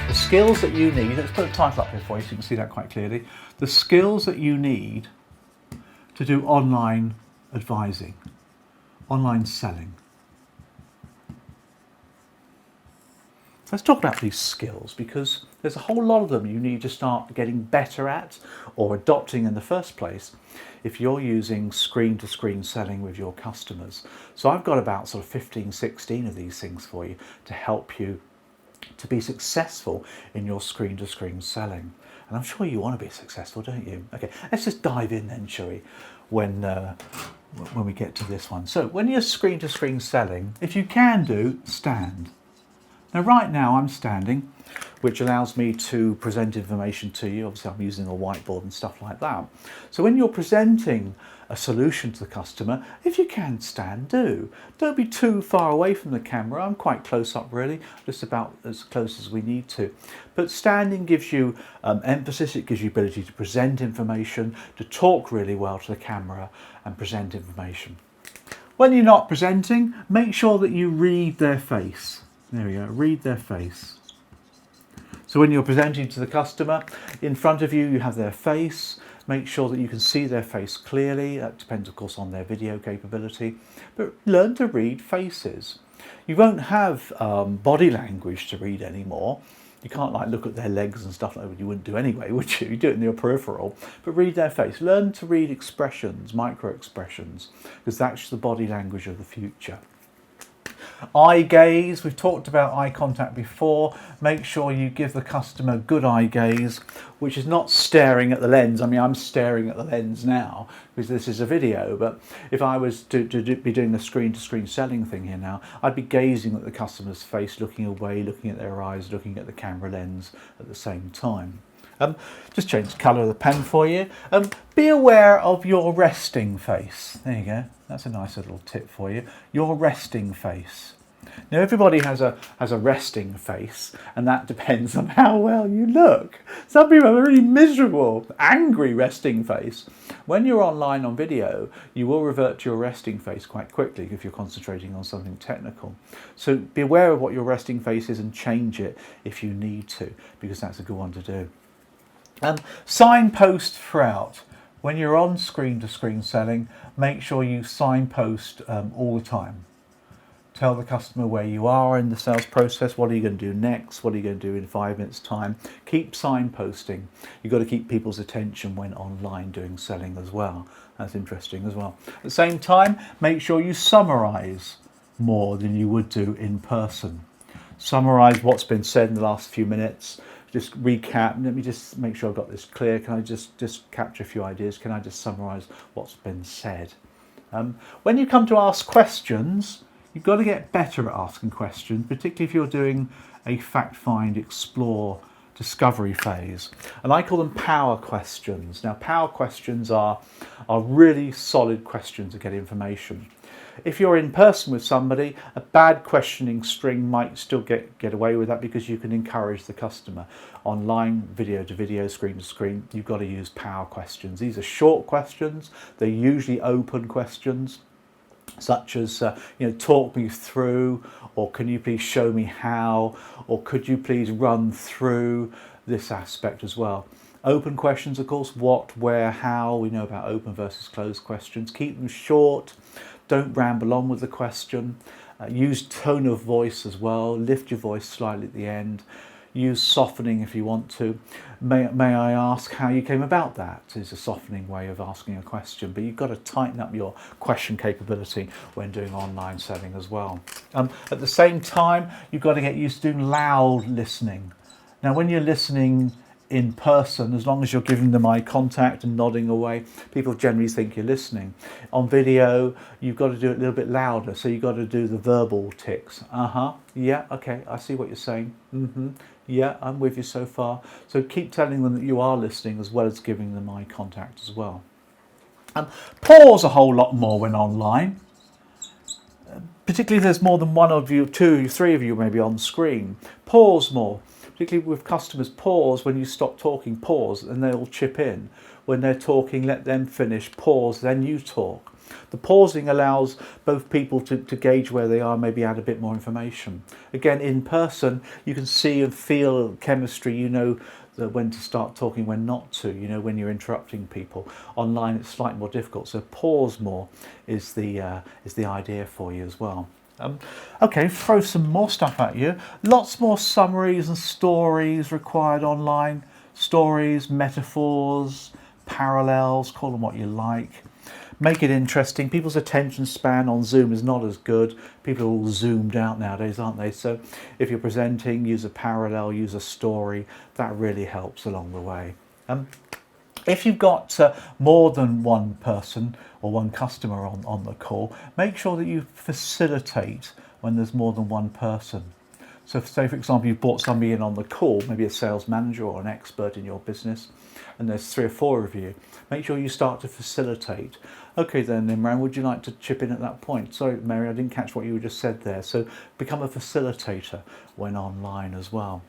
The skills that you need, let's put a title up here for you so you can see that quite clearly. The skills that you need to do online advising, online selling. Let's talk about these skills, because there's a whole lot of them you need to start getting better at or adopting in the first place if you're using screen-to-screen selling with your customers. So I've got about sort of 15, 16 of these things for you to help you to be successful in your screen-to-screen selling. And I'm sure you want to be successful, don't you? Okay, let's just dive in then, shall we, when we get to this one. So when you're screen-to-screen selling, if you can do, stand. Now right now I'm standing, which allows me to present information to you. Obviously I'm using a whiteboard and stuff like that. So when you're presenting a solution to the customer, if you can stand, do. Don't be too far away from the camera. I'm quite close up really, just about as close as we need to. But standing gives you emphasis, it gives you ability to present information, to talk really well to the camera and present information. When you're not presenting, make sure that you read their face. There we go, read their face. So when you're presenting to the customer, in front of you, you have their face. Make sure that you can see their face clearly. That depends, of course, on their video capability. But learn to read faces. You won't have body language to read anymore. You can't like look at their legs and stuff like that. You wouldn't do anyway, would you? You do it in your peripheral. But read their face. Learn to read expressions, micro expressions, because that's the body language of the future. Eye gaze, we've talked about eye contact before. Make sure you give the customer good eye gaze, which is not staring at the lens. I mean, I'm staring at the lens now because this is a video, but if I was to be doing the screen-to-screen selling thing here now, I'd be gazing at the customer's face, looking away, looking at their eyes, looking at the camera lens at the same time. Just change the colour of the pen for you. Be aware of your resting face. There you go. That's a nice little tip for you. Your resting face. Now everybody has a resting face, and that depends on how well you look. Some people have a really miserable, angry resting face. When you're online on video, you will revert to your resting face quite quickly if you're concentrating on something technical. So be aware of what your resting face is and change it if you need to, because that's a good one to do. Signpost throughout. When you're on screen-to-screen selling, make sure you signpost all the time. Tell the customer where you are in the sales process, what are you going to do next, what are you going to do in 5 minutes time. Keep signposting. You've got to keep people's attention when online doing selling as well. That's interesting as well. At the same time, make sure you summarise more than you would do in person. Summarise what's been said in the last few minutes. Just recap. Let me just make sure I've got this clear. Can I just capture a few ideas? Can I just summarise what's been said? When you come to ask questions, you've got to get better at asking questions, particularly if you're doing a fact find, explore, discovery phase. And I call them power questions. Now, power questions are really solid questions to get information. If you're in person with somebody, a bad questioning string might still get away with that because you can encourage the customer. Online, video to video, screen to screen, you've got to use power questions. These are short questions. They're usually open questions, such as, talk me through, or can you please show me how, or could you please run through this aspect as well. Open questions, of course, what, where, how. We know about open versus closed questions. Keep them short. Don't ramble on with the question. Use tone of voice as well. Lift your voice slightly at the end. Use softening if you want to. May I ask how you came about that? Is a softening way of asking a question, but you've got to tighten up your question capability when doing online selling as well. At the same time, you've got to get used to doing loud listening. Now, when you're listening in person, as long as you're giving them eye contact and nodding away, people generally think you're listening. On video, you've got to do it a little bit louder, so you've got to do the verbal tics. Yeah, okay, I see what you're saying. Yeah, I'm with you so far. So keep telling them that you are listening as well as giving them eye contact as well. Pause a whole lot more when online. Particularly if there's more than one of you, two, three of you maybe on screen. Pause more. Particularly with customers, pause when you stop talking, pause, and they'll chip in. When they're talking, let them finish, pause, then you talk. The pausing allows both people to gauge where they are, maybe add a bit more information. Again, in person, you can see and feel chemistry. You know when to start talking, when not to. You know when you're interrupting people. Online, it's slightly more difficult. So pause more is the idea for you as well. Okay, throw some more stuff at you. Lots more summaries and stories required online. Stories, metaphors, parallels, call them what you like. Make it interesting. People's attention span on Zoom is not as good. People are all zoomed out nowadays, aren't they? So if you're presenting, use a parallel, use a story. That really helps along the way. If you've got more than one person or one customer on the call, make sure that you facilitate when there's more than one person. So say, for example, you've brought somebody in on the call, maybe a sales manager or an expert in your business, and there's 3 or 4 of you. Make sure you start to facilitate. Okay then, Imran, would you like to chip in at that point? Sorry, Mary, I didn't catch what you just said there. So become a facilitator when online as well.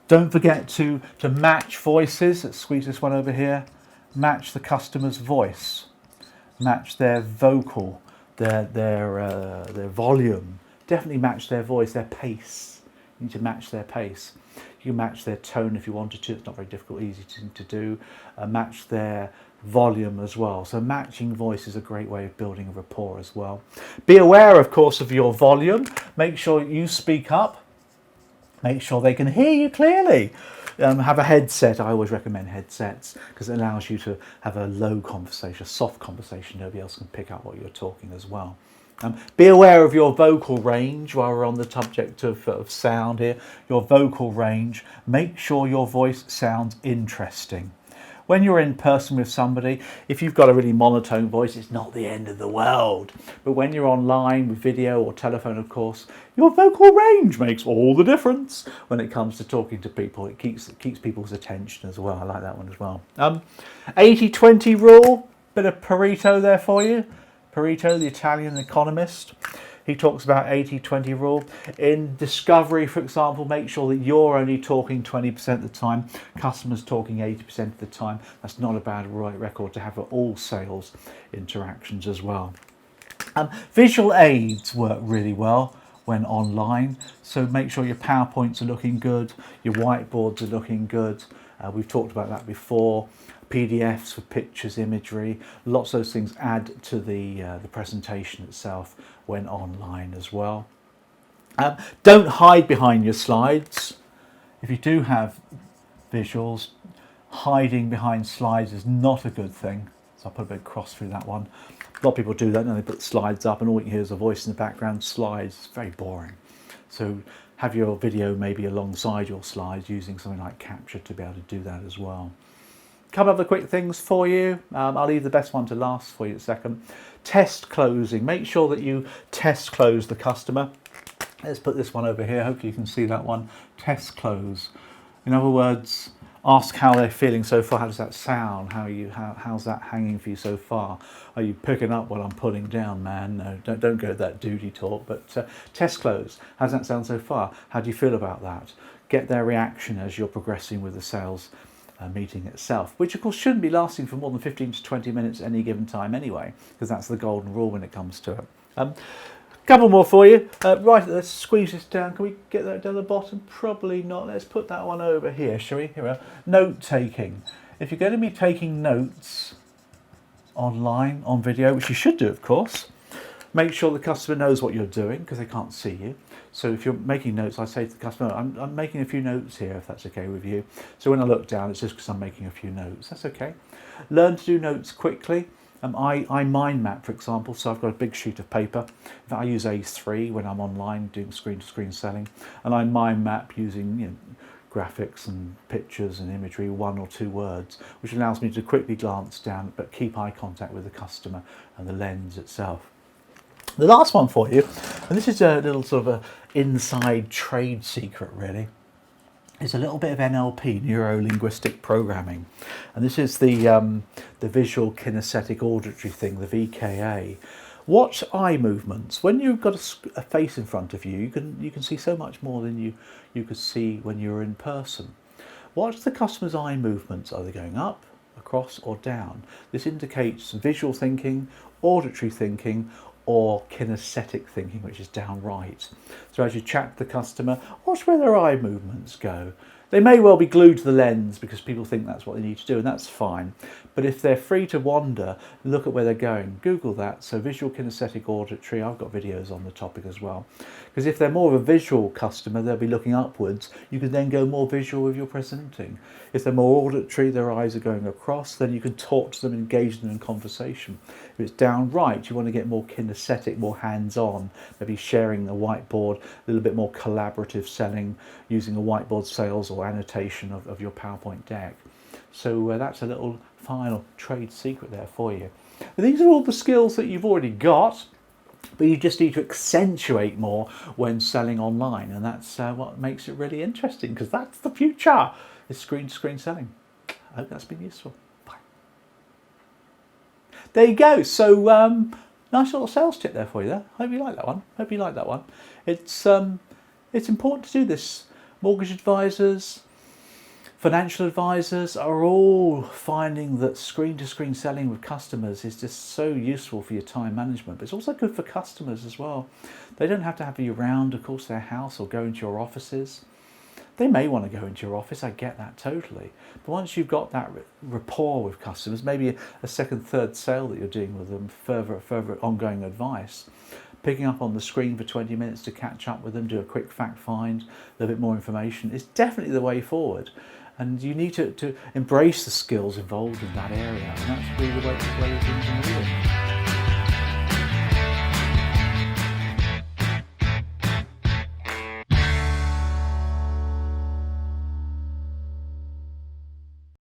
Don't forget to match voices. Let's squeeze this one over here. Match the customer's voice. Match their vocal, their volume. Definitely match their voice, their pace. You need to match their pace. You can match their tone if you wanted to. It's not very difficult, easy to do. Match their volume as well. So matching voice is a great way of building a rapport as well. Be aware, of course, of your volume. Make sure you speak up. Make sure they can hear you clearly. Have a headset. I always recommend headsets because it allows you to have a low conversation, a soft conversation. Nobody else can pick up what you're talking as well. Be aware of your vocal range while we're on the subject of sound here. Your vocal range. Make sure your voice sounds interesting. When you're in person with somebody, if you've got a really monotone voice, it's not the end of the world. But when you're online with video or telephone, of course, your vocal range makes all the difference when it comes to talking to people. It keeps people's attention as well. I like that one as well. 80-20 rule, bit of Pareto there for you. Pareto, the Italian economist. He talks about 80-20 rule. In discovery, for example, make sure that you're only talking 20% of the time, customers talking 80% of the time. That's not a bad record to have for all sales interactions as well. Visual aids work really well when online, so make sure your PowerPoints are looking good, your whiteboards are looking good. We've talked about that before. PDFs for pictures, imagery, lots of those things add to the presentation itself when online as well. Don't hide behind your slides. If you do have visuals, hiding behind slides is not a good thing. So I'll put a big cross through that one. A lot of people do that and they put slides up and all you can hear is a voice in the background. Slides, it's very boring. So have your video maybe alongside your slides using something like Capture to be able to do that as well. A couple of other quick things for you. I'll leave the best one to last for you in a second. Test closing. Make sure that you test close the customer. Let's put this one over here. Hopefully you can see that one. Test close. In other words, ask how they're feeling so far. How does that sound? How's that hanging for you so far? Are you picking up what I'm putting down, man? No, don't go that duty talk. But test close. How does that sound so far? How do you feel about that? Get their reaction as you're progressing with the sales meeting itself, which of course shouldn't be lasting for more than 15 to 20 minutes at any given time anyway, because that's the golden rule when it comes to it. Couple more for you. Right, let's squeeze this down. Can we get that down the bottom? Probably not. Let's put that one over here, shall we? Here we are. Note taking. If you're going to be taking notes online, on video, which you should do, of course, make sure the customer knows what you're doing because they can't see you. So if you're making notes, I say to the customer, I'm making a few notes here, if that's okay with you. So when I look down, it's just because I'm making a few notes. That's okay. Learn to do notes quickly. I mind map, for example, so I've got a big sheet of paper. In fact, I use A3 when I'm online doing screen-to-screen selling, and I mind map using graphics and pictures and imagery, 1 or 2 words, which allows me to quickly glance down but keep eye contact with the customer and the lens itself. The last one for you, and this is a little sort of a inside trade secret really, is a little bit of NLP, neuro-linguistic programming, and this is the visual kinesthetic auditory thing, the VKA. Watch eye movements. When you've got a face in front of you, you can see so much more than you could see when you're in person. Watch the customer's eye movements. Are they going up, across or down. This indicates visual thinking, auditory thinking, or kinesthetic thinking, which is down right. So as you chat to the customer, watch where their eye movements go. They may well be glued to the lens because people think that's what they need to do, and that's fine. But if they're free to wander, look at where they're going. Google that. So visual, kinesthetic, auditory. I've got videos on the topic as well. Because if they're more of a visual customer, they'll be looking upwards. You can then go more visual with your presenting. If they're more auditory, their eyes are going across, then you can talk to them, engage them in conversation. If it's down right, you want to get more kinesthetic, more hands-on, maybe sharing a whiteboard, a little bit more collaborative selling, using a whiteboard sales or annotation of your PowerPoint deck. So that's a little final trade secret there for you. And these are all the skills that you've already got, but you just need to accentuate more when selling online, and that's what makes it really interesting, because that's the future, is screen-to-screen selling. I hope that's been useful. Bye. There you go. So nice little sales tip there for you there. Hope you like that one. Hope you like that one. It's important to do this. Mortgage advisors, financial advisors are all finding that screen-to-screen selling with customers is just so useful for your time management, but it's also good for customers as well. They don't have to have you around, of course, their house or go into your offices. They may want to go into your office, I get that totally. But once you've got that rapport with customers, maybe a second, third sale that you're doing with them, further ongoing advice, picking up on the screen for 20 minutes to catch up with them, do a quick fact find, a little bit more information, is definitely the way forward. And you need to embrace the skills involved in that area, and that's really the way things are moving.